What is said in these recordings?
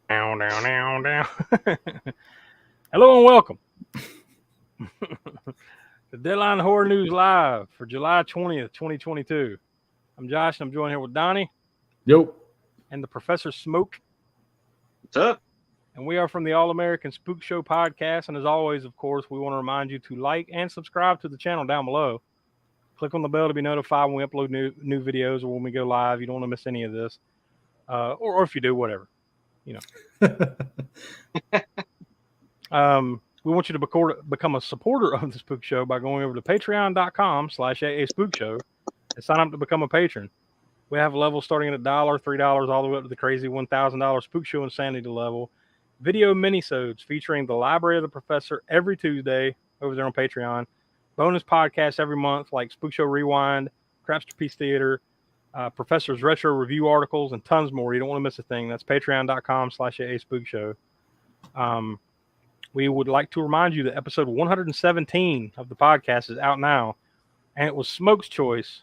Down, down, down, down. Hello and welcome to Deadline Horror News Live for July 20th, 2022. I'm Josh, and I'm joined here with Donnie. Yo. And the Professor Smoke. What's up? And we are from the All-American Spookshow Podcast. And as always, of course, we want to remind you to like and subscribe to the channel down below. Click on the bell to be notified when we upload new videos or when we go live. You don't want to miss any of this. Or if you do, whatever. You know. We want you to become a supporter of the Spook Show by going over to patreon.com/AASpookshow and sign up to become a patron. We have levels starting at $1, $3, all the way up to the crazy $1,000 Spook Show Insanity level. Video minisodes featuring the Library of the Professor every Tuesday over there on Patreon. Bonus podcasts every month like Spook Show Rewind, Crapsterpiece Theater, Professor's Retro Review articles, and tons more. You don't want to miss a thing. That's patreon.com/AASpookshow. We would like to remind you that episode 117 of the podcast is out now, and it was Smoke's choice,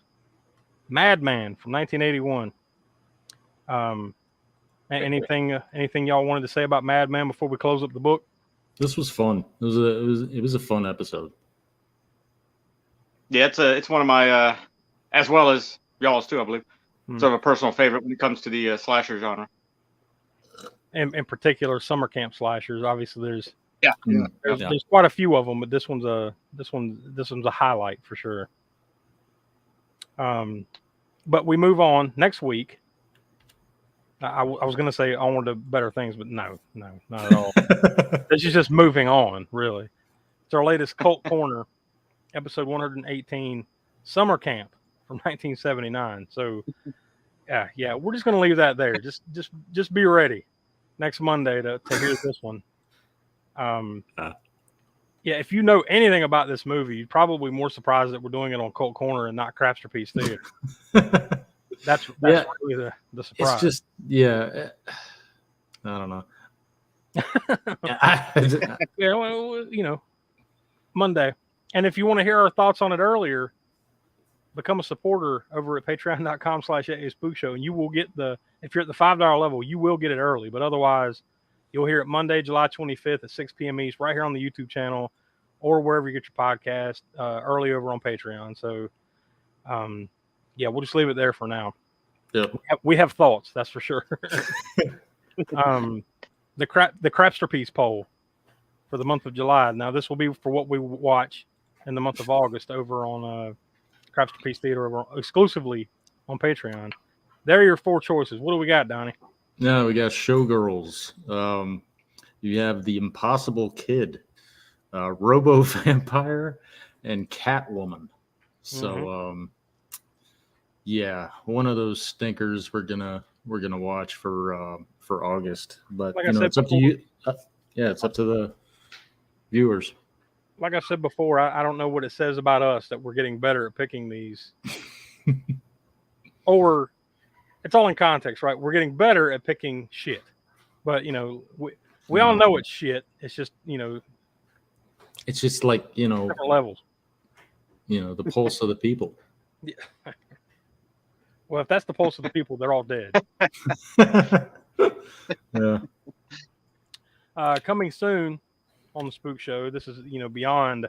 Madman from 1981. Anything y'all wanted to say about Madman before we close up the book? This was fun. It was a fun episode. Yeah, it's one of my as well as y'all's too, I believe. Sort of a personal favorite when it comes to the slasher genre. In particular, summer camp slashers. Obviously, there's quite a few of them, but this one's a highlight for sure. But we move on next week. I was going to say onward to better things, but no, not at all. This is just moving on, really. It's our latest Cult Corner, episode 118, Summer Camp from 1979. So, yeah, we're just going to leave that there. Just be ready next Monday to hear this one. Yeah, if you know anything about this movie, you're probably more surprised that we're doing it on Cult Corner and not Crapsterpiece Theater. That's really the surprise. It's just, I don't know. Yeah, well, Monday. And if you want to hear our thoughts on it earlier, become a supporter over at patreon.com/AASpookshow, and you will get if you're at the $5 level, you will get it early. But otherwise, you'll hear it Monday, July 25th at 6 p.m. East, right here on the YouTube channel or wherever you get your podcast, early over on Patreon. So, we'll just leave it there for now. Yep. We have thoughts, that's for sure. The Crapsterpiece poll for the month of July. Now, this will be for what we watch in the month of August over on Crapsterpiece Theater exclusively on Patreon. There are your four choices. What do we got, Donnie? No, we got Showgirls. You have The Impossible Kid, Robo Vampire, and Catwoman. So, one of those stinkers we're gonna watch for August. But like it's up to you. It's up to the viewers. Like I said before, I don't know what it says about us that we're getting better at picking these. Or it's all in context, right? We're getting better at picking shit. But, we all know it's shit. It's just, it's just like, different levels. The pulse of the people. Yeah. Well, if that's the pulse of the people, they're all dead. Yeah. Coming soon on the Spook Show, this is, beyond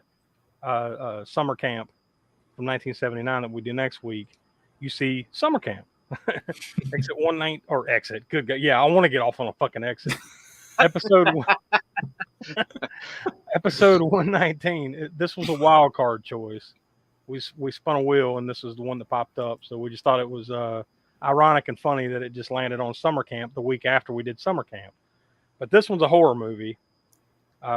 Summer Camp from 1979 that we do next week. You see Summer Camp. Exit 119 or exit. Good God. Yeah, I want to get off on a fucking exit. Episode 119. This was a wild card choice. We spun a wheel and this was the one that popped up. So we just thought it was ironic and funny that it just landed on Summer Camp the week after we did Summer Camp. But this one's a horror movie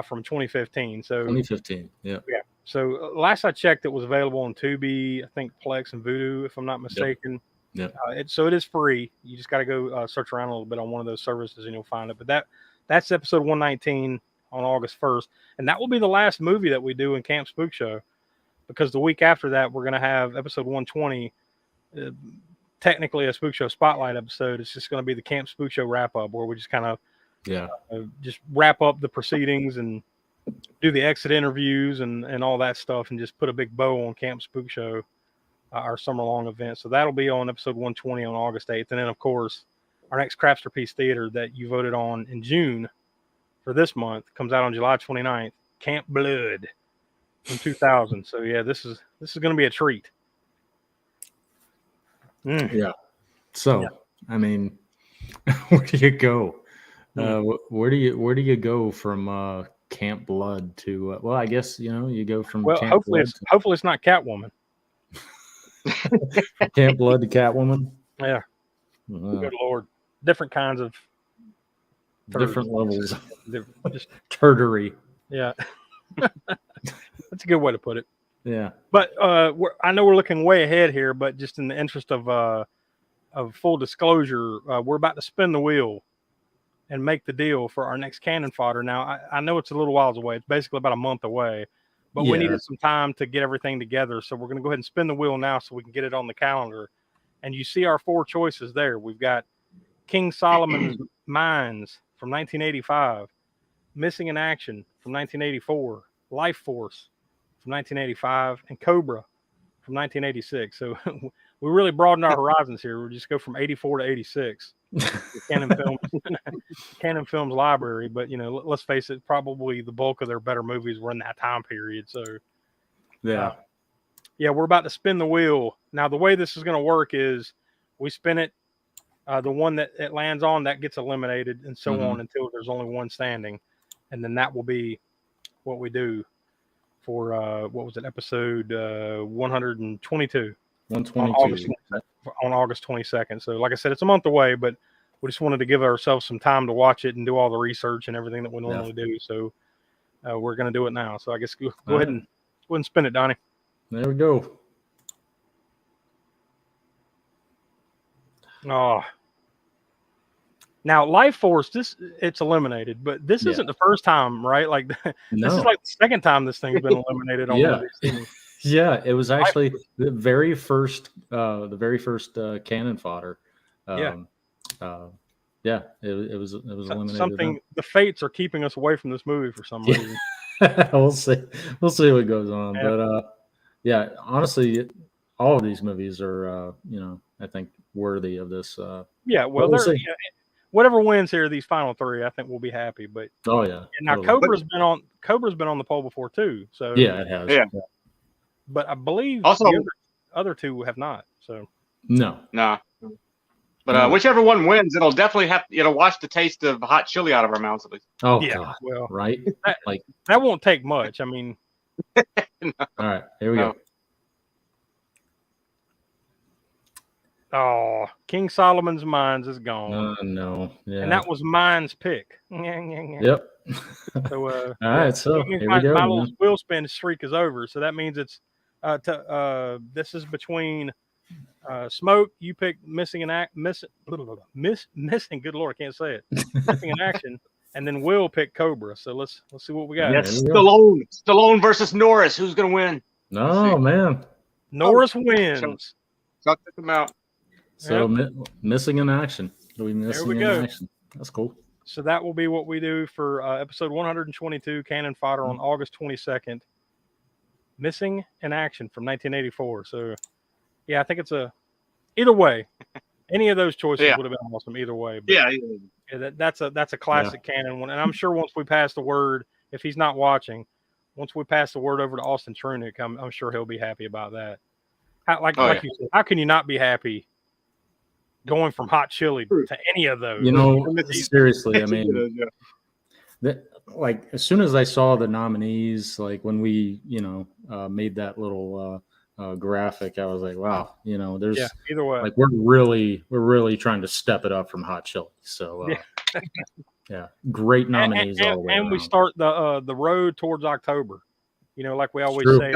from 2015. So 2015. Yeah. So last I checked, it was available on Tubi, I think Plex and Vudu, if I'm not mistaken. Yep. So it is free. You just got to go search around a little bit on one of those services and you'll find it. But that's episode 119 on August 1st. And that will be the last movie that we do in Camp Spook Show, because the week after that, we're going to have episode 120, technically a Spook Show Spotlight episode. It's just going to be the Camp Spook Show wrap up, where we just kind of just wrap up the proceedings and do the exit interviews and all that stuff, and just put a big bow on Camp Spook Show, our summer long event. So that'll be on episode 120 on August 8th. And then, of course, our next Crapsterpiece Theater that you voted on in June for this month comes out on July 29th. Camp Blood from 2000. So yeah, this is going to be a treat. Yeah. So I mean, where do you go? Where do you go from Camp Blood to? Well, I guess you go from. Well, Camp hopefully Blood it's not Catwoman. Camp Blood to Catwoman. Yeah. Good Lord, different kinds of different levels, just turdery. Yeah, that's a good way to put it. Yeah, but I know we're looking way ahead here, but just in the interest of full disclosure, we're about to spin the wheel and make the deal for our next cannon fodder. Now, I know it's a little whiles away. It's basically about a month away, but we needed some time to get everything together. So we're going to go ahead and spin the wheel now so we can get it on the calendar. And you see our 4 choices there. We've got King Solomon's Mines from 1985, Missing in Action from 1984, Life Force from 1985, and Cobra from 1986. So we really broadened our horizons here. We'll just go from 84 to 86. Canon Films library, but let's face it, probably the bulk of their better movies were in that time period. So we're about to spin the wheel. Now the way this is going to work is we spin it, the one that it lands on, that gets eliminated, and so on until there's only one standing, and then that will be what we do for episode 122 on August 22nd. So like I said, it's a month away, but we just wanted to give ourselves some time to watch it and do all the research and everything that we normally do. So we're going to do it now. So I guess go ahead and spin it, Donnie. There we go. Oh, now Life Force, it's eliminated, but this isn't the first time, right? Like this is like the second time this thing's been eliminated on one of these things. Yeah, it was actually the very first cannon fodder. It was eliminated. Something the fates are keeping us away from this movie for some reason. We'll see what goes on, but honestly, all of these movies are I think worthy of this. We'll see. Whatever wins here, these final 3, I think we'll be happy. But now totally. Cobra's been on the poll before too. So it has. Yeah. But I believe also the other 2 have not. So no. But whichever one wins, it'll definitely wash the taste of hot chili out of our mouths at least. Oh yeah, God. Well, right. That won't take much. I mean, no. All right, here we go. Oh, King Solomon's Mines is gone. No. Yeah. And that was mine's pick. Yep. So, all right. So here we go. My little wheel spin streak is over. So that means it's this is between Smoke. You pick missing. Good Lord, I can't say it. Missing in Action, and then Will pick Cobra. So let's see what we got. Yes, Stallone versus Norris. Who's gonna win? No, man. Norris wins. Chuck them out. So Missing in Action. Missing in Action. That's cool. So that will be what we do for episode 122, Cannon Fodder, on August 22nd. Missing in Action from 1984. So, I think it's either way. Any of those choices would have been awesome either way. But that's a classic Cannon one. And I'm sure once we pass the word, if he's not watching, once we pass the word over to Austin Trunick, I'm sure he'll be happy about that. You said, how can you not be happy going from hot chili to any of those? Seriously, I mean, as soon as I saw the nominees, like when we, made that little graphic, I was like, wow, there's either way, like we're really trying to step it up from hot chili. So, great nominees all the way around. We start the road towards October. Like we always say,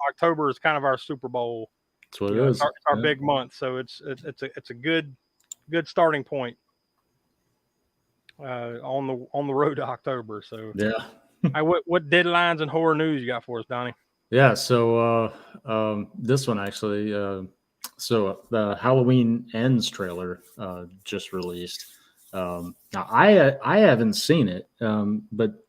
October is kind of our Super Bowl. That's what it is. It's our big month, so it's a good starting point on the road to October. So what deadlines and horror news you got for us, Donnie? Yeah, so this one actually, so the Halloween Ends trailer just released. Now I haven't seen it, but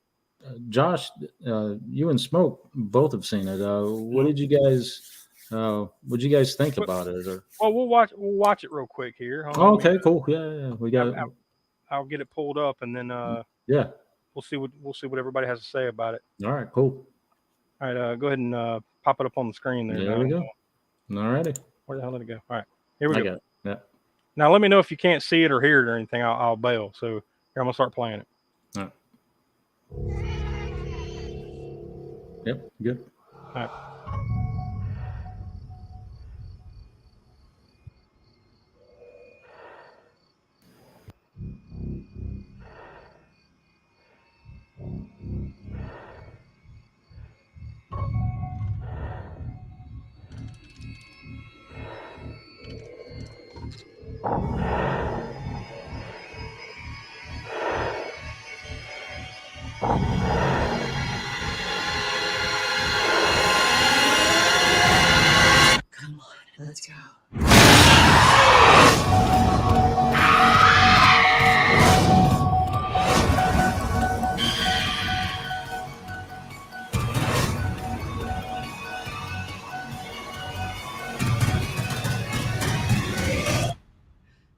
Josh, you and Smoke both have seen it. What did you guys What'd you guys think about it? Or... Well, we'll watch it real quick here. Oh, okay, cool. Yeah. We got. I'll get it pulled up, and then yeah, we'll see what everybody has to say about it. All right, cool. All right, go ahead and pop it up on the screen there. There we go. All righty. Where the hell did it go? All right, here we go. Got it. Yeah. Now let me know if you can't see it or hear it or anything. I'll bail. So here I'm gonna start playing it. All right. Yep. Good. All right. Come on, let's go.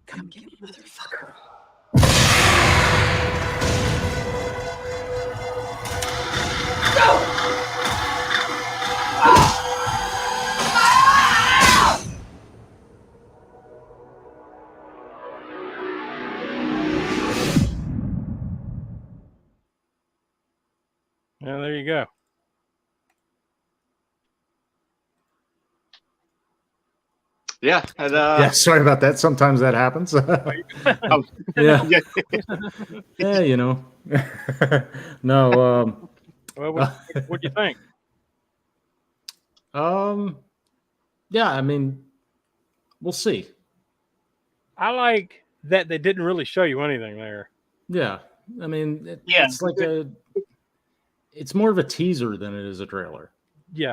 Come get me, motherfucker. Yeah, there you go. Yeah. And, Yeah, sorry about that. Sometimes that happens. Yeah. Yeah, you know. No. Well, what do you think? Yeah, I mean, we'll see. I like that they didn't really show you anything there. Yeah, I mean, Yeah. it's like it's more of a teaser than it is a trailer. Yeah.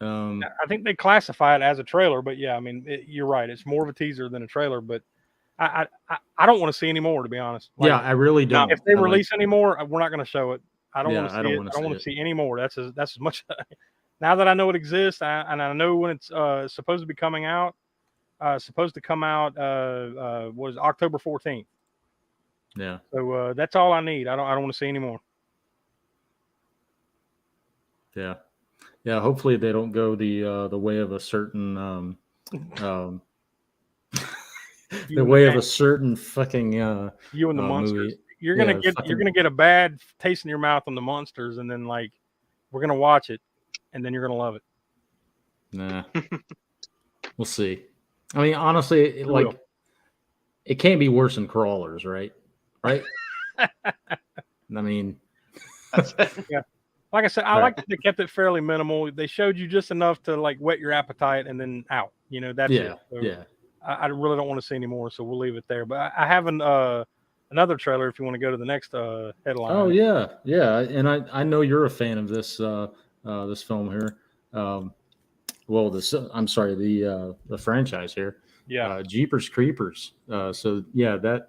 I think they classify it as a trailer, but yeah, I mean, you're right. It's more of a teaser than a trailer, but I don't want to see any more, to be honest. Like, yeah, I really don't. If they release any more, we're not going to show it. I don't Yeah, want to see I don't it. wanna I don't want see to see any more. That's as much. Now that I know it exists, and I know when it's supposed to be coming out, supposed to come out was October 14th. Yeah. So that's all I need. I don't want to see any more. Yeah. Yeah, hopefully they don't go the way of a certain the way of a certain fucking You and the monsters. movie. You're gonna get a bad taste in your mouth on the monsters, and then like we're gonna watch it, and then you're gonna love it. Nah. We'll see. I mean, honestly, it can't be worse than Crawlers, right? Right? I mean, yeah. Like I said, I like that they kept it fairly minimal. They showed you just enough to like whet your appetite, and then out. You know, that's it. So yeah. I really don't want to see any more, so we'll leave it there. But I have another trailer if you want to go to the next headline. Oh yeah, and I know you're a fan of this this film here. Well, the franchise here. Yeah, Jeepers Creepers. So yeah, that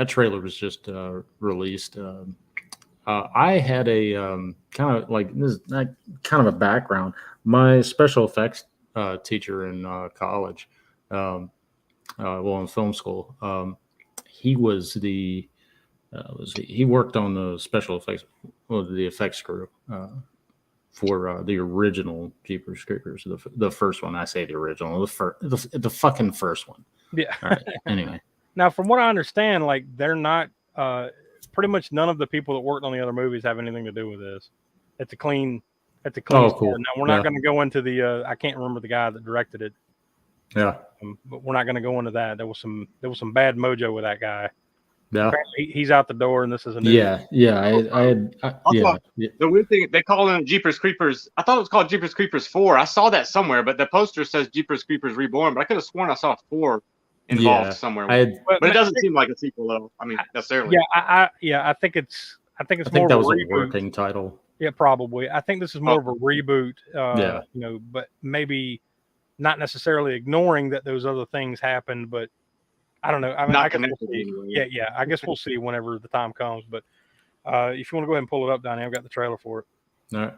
trailer was just released. I had a kind of like this is not kind of a background. My special effects teacher in college, in film school, he was he worked on the special effects, the effects crew for the original Jeepers Creepers, the first one. I say the original, the fucking first one. Yeah. All right. Anyway, now from what I understand, like they're not. Pretty much none of the people that worked on the other movies have anything to do with this. It's a clean. Oh, cool. Now we're not going to go into the. I can't remember the guy that directed it. Yeah. But we're not going to go into that. There was some bad mojo with that guy. Yeah. Apparently he's out the door, and this is a new. Yeah. The weird thing, they call them Jeepers Creepers. I thought it was called Jeepers Creepers 4. I saw that somewhere, but the poster says Jeepers Creepers Reborn. But I could have sworn I saw 4 involved somewhere. But it doesn't seem like a sequel, though. I mean, necessarily. Yeah, I think it's more that of was a a working title. Yeah, probably. I think this is more of a reboot. Yeah. You know, but maybe not necessarily ignoring that those other things happened, but I don't know. I mean, I guess we'll see. Yeah. I guess we'll see whenever the time comes. But if you want to go ahead and pull it up, Donnie, I've got the trailer for it. All right.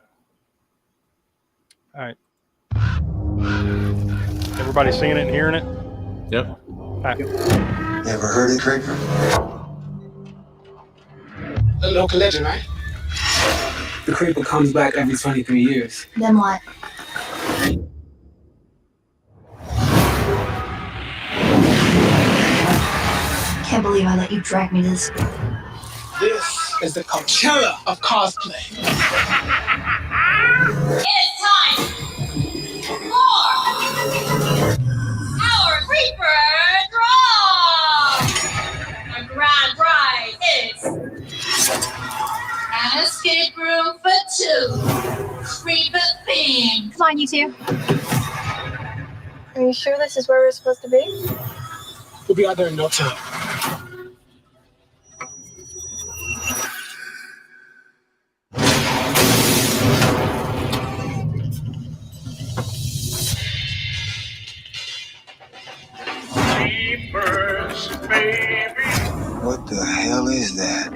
All right. Everybody seeing it and hearing it? Yep. Never heard of Creeper? A local legend, right? The Creeper comes back every 23 years. Then what? Can't believe I let you drag me to this. This is the Coachella of cosplay. It's time for our Creeper Draw! Our grand prize is an escape room for two. Creeper theme. Come on, you two. Are you sure this is where we're supposed to be? We'll be out there in no time. What the hell is that?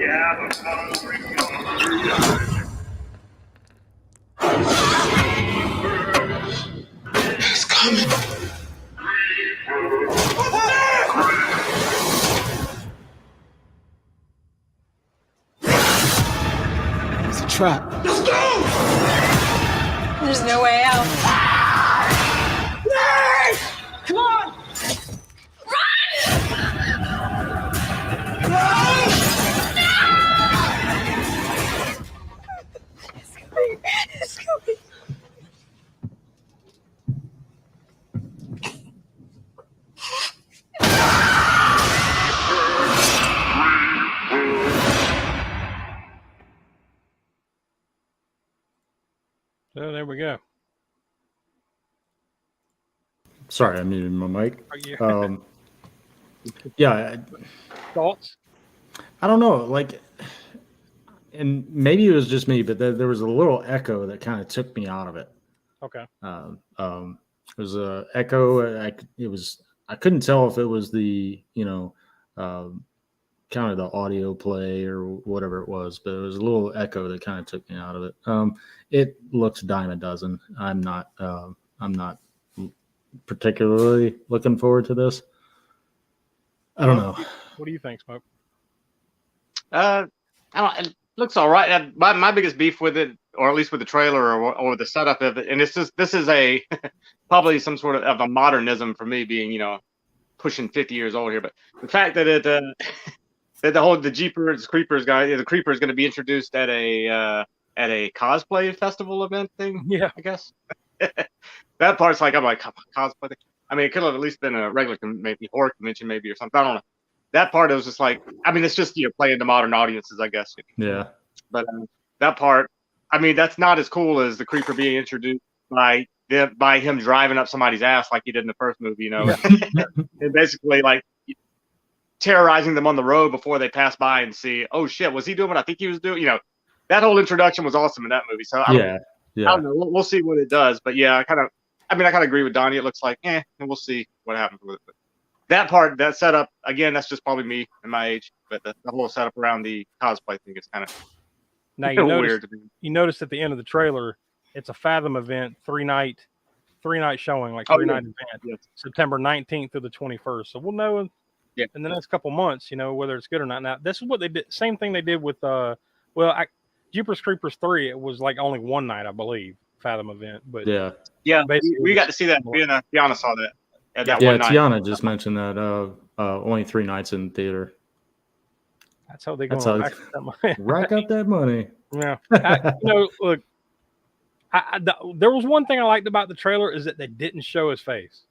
It's coming. It's a trap. Let's go! There's no way out. Come on! It's coming. So there we go. Sorry, I muted my mic. Oh, Yeah, Thoughts? I don't know. Like, and maybe it was just me, but there was a little echo that kind of took me out of it. Okay. It was a echo. I couldn't tell if it was the kind of the audio play or whatever it was, but it was a little echo that kind of took me out of it. It looks dime a dozen. I'm not particularly looking forward to this. I don't know. What do you think, Smoke? It looks all right. My biggest beef with it, or at least with the trailer or the setup of it, and this is a probably some sort of a modernism for me, being pushing 50 years old here, but the fact that it that the Jeepers Creepers guy, the Creeper is going to be introduced at a cosplay festival event thing. Yeah, I guess that part's like, I'm like, cosplay. I mean, it could have at least been a regular maybe horror convention, maybe, or something. I don't know. That part, it was just like, I mean, it's just playing to modern audiences, I guess. Yeah. But that part, I mean, that's not as cool as the Creeper being introduced by him driving up somebody's ass like he did in the first movie, and basically like terrorizing them on the road before they pass by and see, oh shit, was he doing what I think he was doing? That whole introduction was awesome in that movie. So I don't know. We'll see what it does. But yeah, I kind of agree with Donnie. It looks like, and we'll see what happens with it. But that part, that setup, again, that's just probably me and my age. But the whole setup around the cosplay thing is kind of weird to me. You notice at the end of the trailer, it's a Fathom event, three night showing, like three-night event, September 19th through the 21st. So we'll know in the next couple months, whether it's good or not. Now, this is what they did. Same thing they did with, Jeepers Creepers 3. It was like only one night, I believe, Fathom event. But yeah, we got to see that. Tiana saw that. That yeah, one night. Tiana just mentioned that only 3 nights in theater. That's how they're going to rack up that money. Rack up that money. Yeah. Look, there was one thing I liked about the trailer is that they didn't show his face.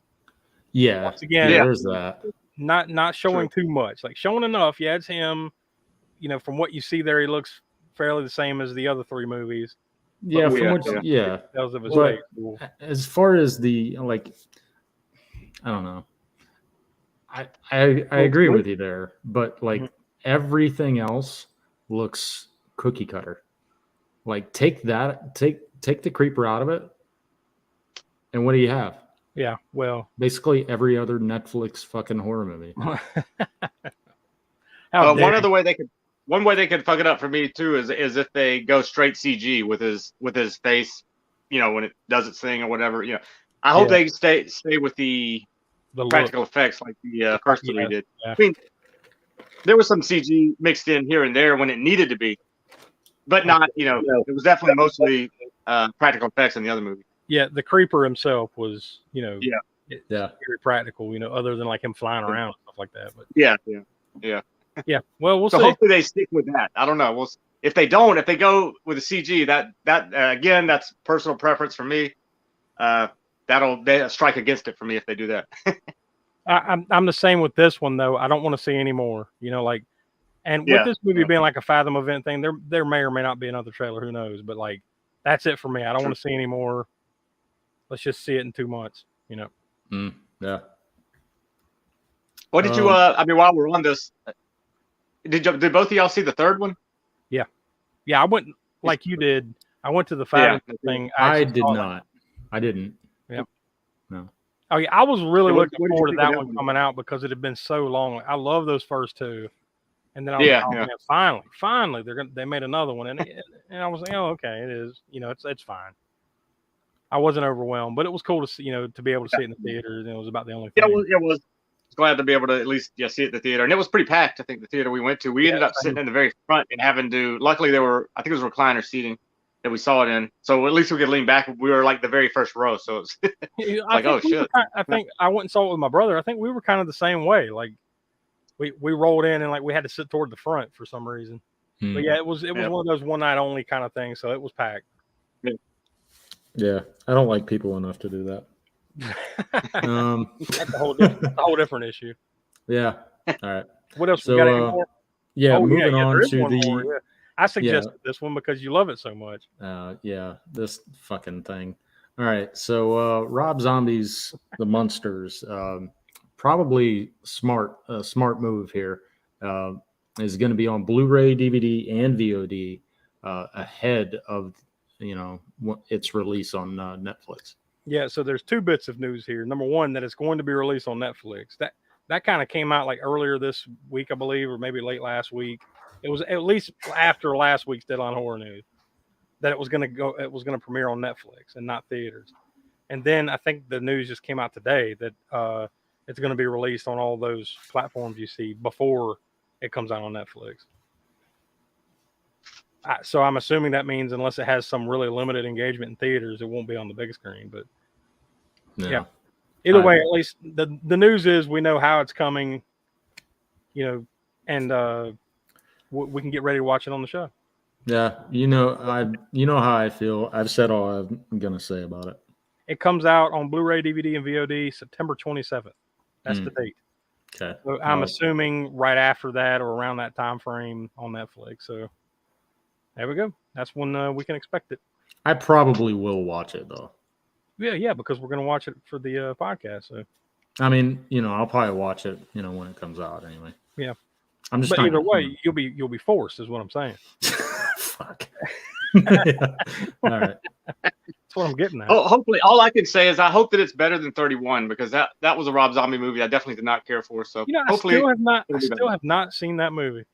Yeah. Once again, there's that. Not showing too much. Like showing enough. Yeah, it's him. From what you see there, he looks fairly the same as the other 3 movies. Yeah, Details of his face. Cool. As far as the I don't know. I agree with you there, but everything else looks cookie cutter. Like take the Creeper out of it, and what do you have? Yeah, well, basically every other Netflix fucking horror movie. One way they could fuck it up for me too is if they go straight CG with his face, when it does its thing or whatever. I hope they stay with the practical effects like the first three did. Yeah. I mean, there was some CG mixed in here and there when it needed to be, but not, it was definitely mostly practical effects in the other movie. Yeah, the creeper himself was, very practical, other than like him flying around and stuff like that. But yeah. Well, we'll see. Hopefully they stick with that. I don't know. If they go with the CG, that again, that's personal preference for me. That'll strike against it for me if they do that. I'm the same with this one though. I don't want to see any more. With this movie being like a Fathom event thing, there may or may not be another trailer. Who knows? But like, that's it for me. I don't want to see any more. Let's just see it in 2 months. Yeah. What did you? While we're on this, did both of y'all see the third one? Yeah, I went like you did. I went to the Fathom thing. I did not. I didn't. Yeah. No. Oh yeah, I was really looking forward to that one coming out because it had been so long. I love those first two, and then I was man, finally they made another one, and I was like, oh okay, it is. It's fine. I wasn't overwhelmed, but it was cool to see, to be able to see it in the theater. And it was about the only thing. Yeah, it was. Glad to be able to at least see it at the theater, and it was pretty packed. I think the theater we went to, we ended up sitting in the very front and having to. Luckily, I think it was recliner seating that we saw it in, so at least we could lean back. We were like the very first row, so it's like, oh shit. I think I went and saw it with my brother. I think we were kind of the same way. Like we rolled in and like we had to sit toward the front for some reason. But yeah, it was one of those one night only kind of things, so it was packed. Yeah, I don't like people enough to do that. That's a whole different issue. Yeah. All right. What else? We got any more? Yeah. Moving on to the. I suggested this one because you love it so much. This fucking thing. All right. So Rob Zombie's The Munsters, probably a smart move here. Is going to be on Blu-ray, DVD, and VOD ahead of its release on Netflix. Yeah, so there's two bits of news here. Number one, that it's going to be released on Netflix. That kind of came out like earlier this week, I believe, or maybe late last week. It was at least after last week's Deadline Horror News that it was going to premiere on Netflix and not theaters. And then I think the news just came out today that it's going to be released on all those platforms you see before it comes out on Netflix. So I'm assuming that means unless it has some really limited engagement in theaters, it won't be on the big screen. But yeah. Either way, at least the news is we know how it's coming, and we can get ready to watch it on the show. Yeah, how I feel. I've said all I'm gonna say about it. It comes out on Blu-ray, DVD, and VOD September 27th. That's the date. Okay. So I'm assuming right after that or around that time frame on Netflix. So there we go. That's when we can expect it. I probably will watch it though. Yeah, because we're gonna watch it for the podcast. So I mean, I'll probably watch it, when it comes out anyway. Yeah. I'm just. But either way, you'll be forced, is what I'm saying. Fuck. Yeah. All right. That's what I'm getting at. Oh, hopefully, all I can say is I hope that it's better than 31 because that was a Rob Zombie movie I definitely did not care for. So hopefully, I still have not seen that movie.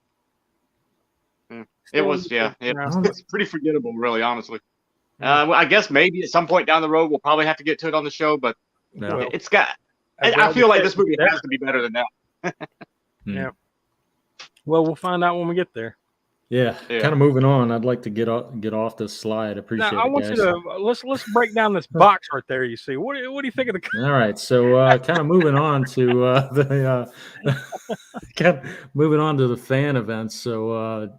It was it's pretty forgettable, really, honestly. I guess maybe at some point down the road we'll probably have to get to it on the show, but it's got. I feel like this movie has to be better than that. Yeah. Well, we'll find out when we get there. Yeah. Kind of moving on. I'd like to get off this slide. Appreciate it. I want you to let's break down this box right there. You see, what do you think of the? All right. So kind of moving on to the fan events. So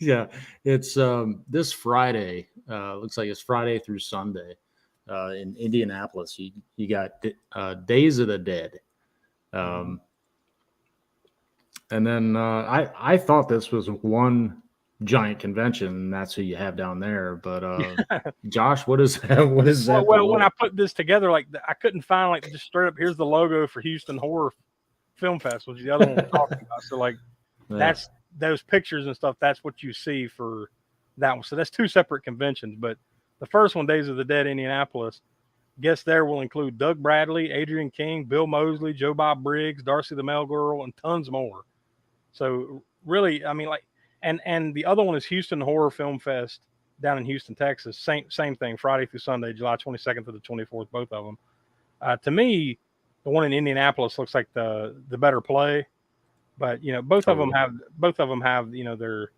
it's this Friday. Looks like it's Friday through Sunday in Indianapolis. You got Days of the Dead. And then I thought this was one giant convention, and that's who you have down there. But Josh, what is that? What is that? Well, when I put this together, like I couldn't find just straight up. Here's the logo for Houston Horror Film Fest, which is the other one we're talking about. So that's those pictures and stuff. That's what you see for that one. So that's two separate conventions. But the first one, Days of the Dead, Indianapolis. Guests there will include Doug Bradley, Adrian King, Bill Moseley, Joe Bob Briggs, Darcy the Mail Girl, and tons more. So really, I mean, and the other one is Houston Horror Film Fest down in Houston, Texas. Same thing, Friday through Sunday, July 22nd to the 24th, both of them. To me, the one in Indianapolis looks like the better play, but both of them have their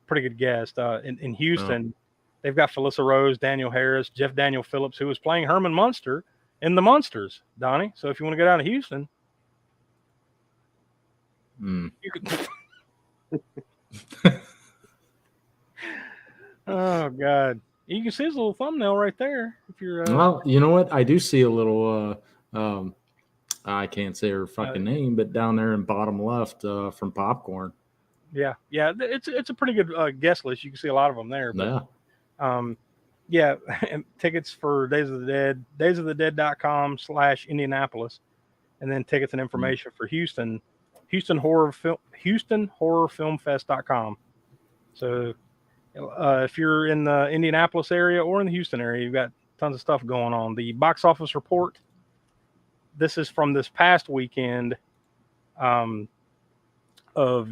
pretty good guests. In Houston, they've got Felissa Rose, Daniel Harris, Jeff Daniel Phillips, who was playing Herman Munster in The Munsters, Donnie. So if you want to go down to Houston, you could. Oh God! You can see his little thumbnail right there. If you're well, you know what? I do see a little. I can't say her fucking name, but down there in bottom left from Popcorn. Yeah. It's a pretty good guest list. You can see a lot of them there. But, yeah. And tickets for Days of the Dead, daysofthedead.com/Indianapolis, and then tickets and information for Houston HoustonHorrorFilmFest.com. So if you're in the Indianapolis area or in the Houston area, you've got tons of stuff going on. The box office report, this is from this past weekend of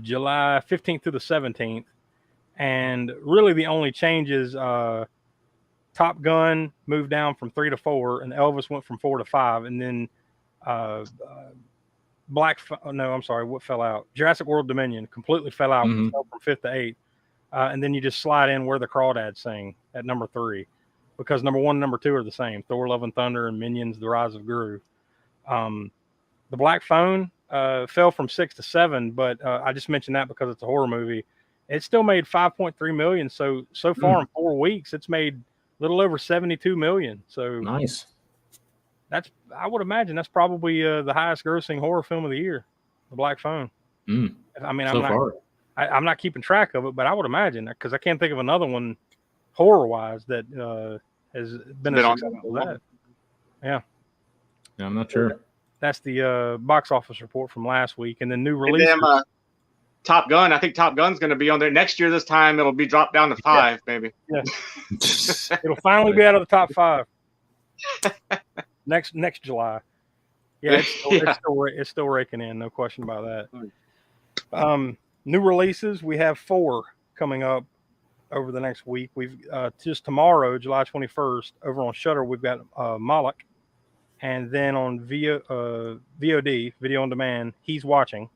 July 15th through the 17th. And really the only changes, Top Gun moved down from 3 to 4, and Elvis went from 4 to 5. And then what fell out? Jurassic World Dominion completely fell out, fell from 5th to 8th. And then you just slide in Where the Crawdads Sing at number 3, because number 1 and number 2 are the same: Thor: Love and Thunder and Minions: The Rise of Gru. The Black Phone fell from 6 to 7, but I just mentioned that because it's a horror movie. It still made $5.3 million. So far in 4 weeks, it's made a little over $72 million. So nice. I would imagine that's probably the highest grossing horror film of the year, The Black Phone. I mean, I'm not keeping track of it, but I would imagine, because I can't think of another one horror-wise that has been as successful as that. Yeah, I'm not sure. That's the box office report from last week, and then new releases. Top Gun. I think Top Gun's going to be on there next year. This time it'll be dropped down to 5, maybe. Yeah, it'll finally be out of the top 5 next July. Yeah, it's still raking in, no question about that. New releases, we have 4 coming up over the next week. We've just tomorrow, July 21st, over on Shudder, we've got Moloch, and then on VOD, Video on Demand, He's Watching,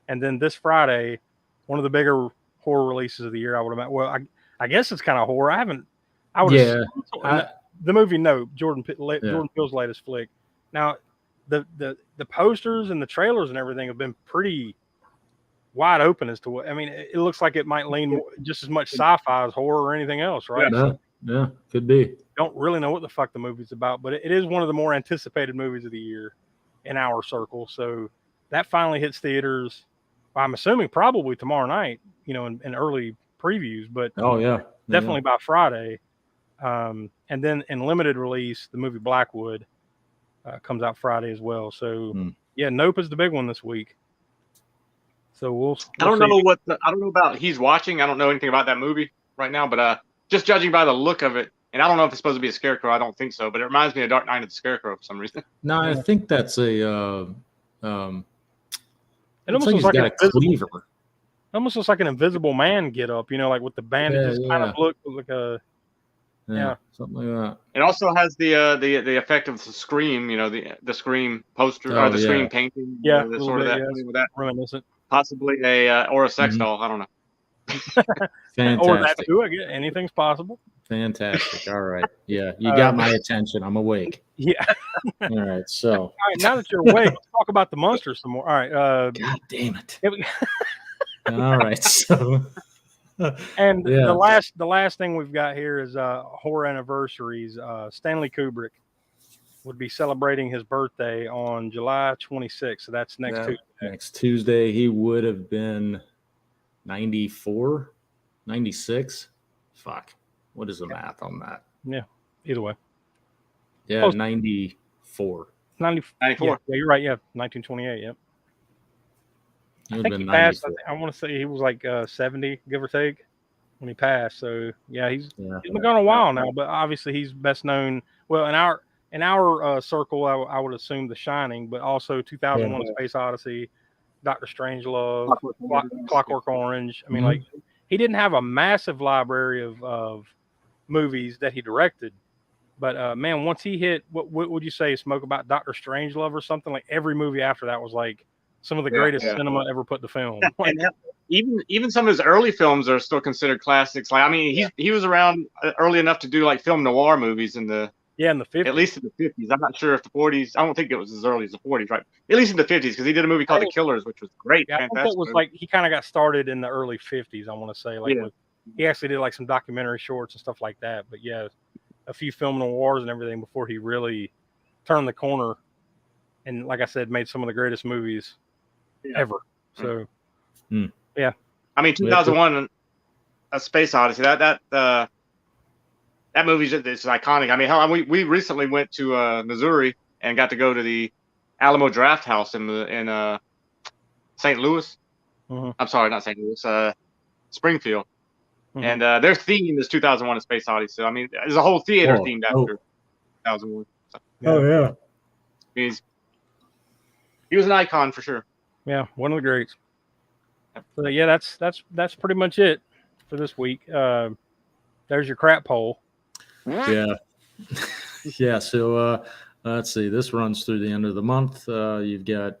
and then this Friday, one of the bigger horror releases of the year, I would imagine. Well, I guess it's kind of horror. The movie Nope, Jordan Peele's latest flick. Now, the posters and the trailers and everything have been pretty wide open as to what. I mean, it looks like it might lean more, just as much sci-fi as horror or anything else, right? Yeah, could be. Don't really know what the fuck the movie's about, but it is one of the more anticipated movies of the year in our circle. So that finally hits theaters. I'm assuming probably tomorrow night, in early previews, but definitely by Friday. And then in limited release, the movie Blackwood comes out Friday as well. So Nope is the big one this week. So we'll I don't know about He's Watching. I don't know anything about that movie right now, but just judging by the look of it, and I don't know if it's supposed to be a scarecrow. I don't think so, but it reminds me of Dark Knight of the Scarecrow for some reason. No, I think that's a. It almost looks like almost looks like an Invisible Man get up, like with the bandages, kind of look like a. Yeah, something like that. It also has the effect of the Scream, the Scream poster or the Scream painting. Yeah, sort of that. With that. Reminiscent. Possibly or a sex doll. I don't know. Fantastic. Or that too. I guess anything's possible. Fantastic. All right. Yeah, you got my attention. I'm awake. Yeah. All right. So. All right. Now that you're awake, let's talk about the monsters some more. All right. God damn it. All right. So. And the last thing we've got here is horror anniversaries. Stanley Kubrick would be celebrating his birthday on July 26th. So that's next Tuesday. Next Tuesday, he would have been 94, 96. Fuck. What is the math on that? Yeah. Either way. Yeah, 94. 94. Yeah, you're right. Yeah, 1928. Yep. I think he passed. I want to say he was like 70, give or take, when he passed. So yeah, he's been gone a while now. But obviously, he's best known. Well, in our circle, I would assume The Shining, but also 2001: Space Odyssey, Dr. Strangelove, Clockwork Orange. I mean, like he didn't have a massive library of movies that he directed. But man, once he hit, what would you say, Smoke, about Dr. Strangelove or something? Like every movie after that was like some of the greatest cinema ever put to film. And even some of his early films are still considered classics. Like, I mean, he was around early enough to do like film noir movies in the 50s. At least in the 50s. I'm not sure if the 40s. I don't think it was as early as the 40s, right? At least in the 50s, because he did a movie called The Killers, which was great. Yeah, I think that was like he kind of got started in the early 50s. I want to say he actually did like some documentary shorts and stuff like that. But yeah, a few film noirs and everything before he really turned the corner and, like I said, made some of the greatest movies ever. So yeah, I mean, 2001 A Space Odyssey, that movie's it's iconic. I mean, we recently went to Missouri and got to go to the Alamo Draft House in St. Louis. I'm sorry, not St. Louis, Springfield. And their theme is 2001 A Space Odyssey. So, I mean, there's a whole theater themed after 2001. So, oh yeah, he was an icon for sure. Yeah, one of the greats. So yeah, that's pretty much it for this week. There's your crap poll. Yeah. Yeah. So let's see. This runs through the end of the month. You've got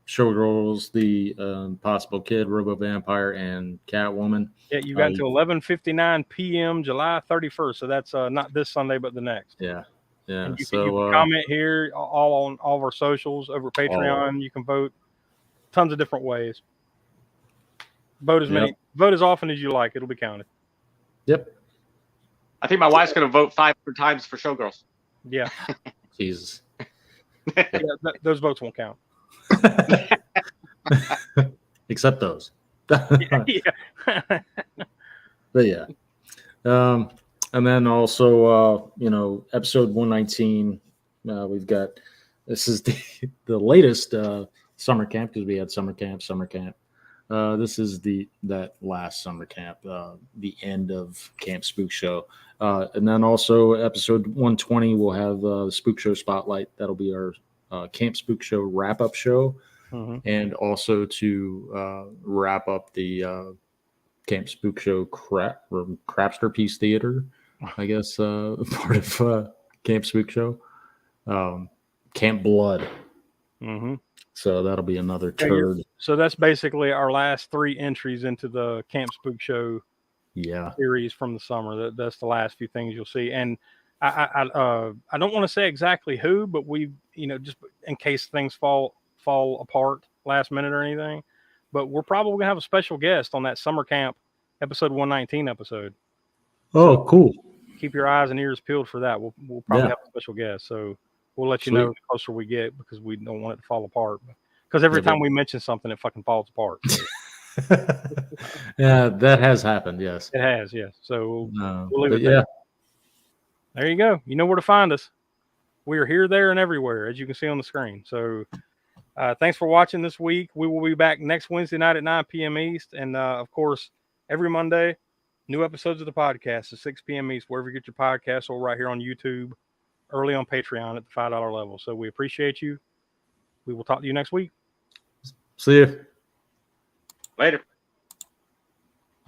Showgirls, The Possible Kid, Robo Vampire, and Catwoman. Yeah, you got to 11:59 p.m. July 31st. So that's not this Sunday, but the next. Yeah. Yeah. And you can comment here all on all of our socials over Patreon. You can vote tons of different ways. Vote as often as you like. It'll be counted. Yep. I think my wife's going to vote 500 times for Showgirls. Yeah. Jesus. Yeah, those votes won't count. Except those. Yeah. But yeah. And then also, episode 119, we've got, this is the latest summer camp, because we had summer camp. This is that last summer camp, the end of Camp Spook Show. And then also episode 120, we'll have the Spook Show Spotlight. That'll be our Camp Spook Show wrap-up show. And also to wrap up the Camp Spook Show Crapster Piece Theater, I guess, part of Camp Spook Show. Camp Blood. So that'll be another turd. So that's basically our last 3 entries into the Camp Spook Show series from the summer. That's the last few things you'll see. And I don't want to say exactly who, but we, just in case things fall apart last minute or anything, but we're probably gonna have a special guest on that summer camp episode 119 episode. Oh, cool. Keep your eyes and ears peeled for that. We'll probably have a special guest. So we'll let you know the closer we get, because we don't want it to fall apart. Because every time we mention something, it fucking falls apart. Yeah, that has happened. Yes, it has. Yes. So we'll leave it there. There you go. You know where to find us. We are here, there, and everywhere, as you can see on the screen. So thanks for watching this week. We will be back next Wednesday night at 9 p.m. East. And, of course, every Monday, new episodes of the podcast at 6 p.m. East, wherever you get your podcasts, or right here on YouTube, early on Patreon at the $5 level. So we appreciate you. We will talk to you next week. See you later.